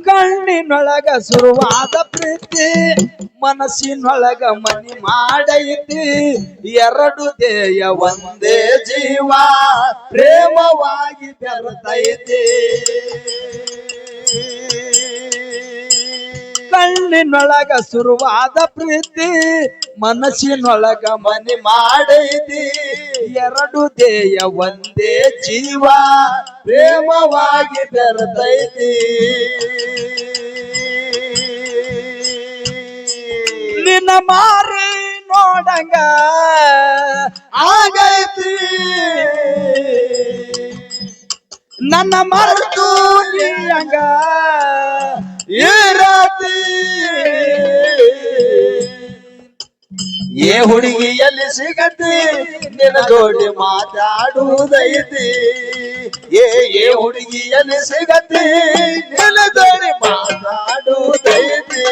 ಕಣ್ಣಿನೊಳಗ ಶುರುವಾದ ಪ್ರೀತಿ ಮನಸ್ಸಿನೊಳಗ ಮನಿ ಮಾಡೈತಿ ಎರಡು ದೇಯ ಒಂದೇ ಜೀವ ಪ್ರೇಮವಾಗಿ ಬೆರೆತೈತಿ ಕಣ್ಣಿನೊಳಗ ಶುರುವಾದ ಪ್ರೀತಿ ಮನಸ್ಸಿನೊಳಗ ಮನಿ ಮಾಡೈತಿ ಎರಡು ದೇಯ ಒಂದೇ ಜೀವ ಪ್ರೇಮವಾಗಿ ಬೆರೆತೈತಿ ನಿನ್ನ ಮಾರಿ ನೋಡಂಗ ಆಗೈತಿ ನನ್ನ ಮರೆತು ನೀಯಂಗ ಇರತಿ ಏ ಹುಡುಗಿ ಎಲ್ಲಿ ಸಿಗತಿ ನಿನ್ನ ಜೋಡಿ ಮಾತಾಡುವುದೈತಿ ಏ ಹುಡುಗಿ ಎಲ್ಲಿ ಸಿಗತಿ ನಿನ್ನ ಜೋಡಿ ಮಾತಾಡುವುದೈತಿ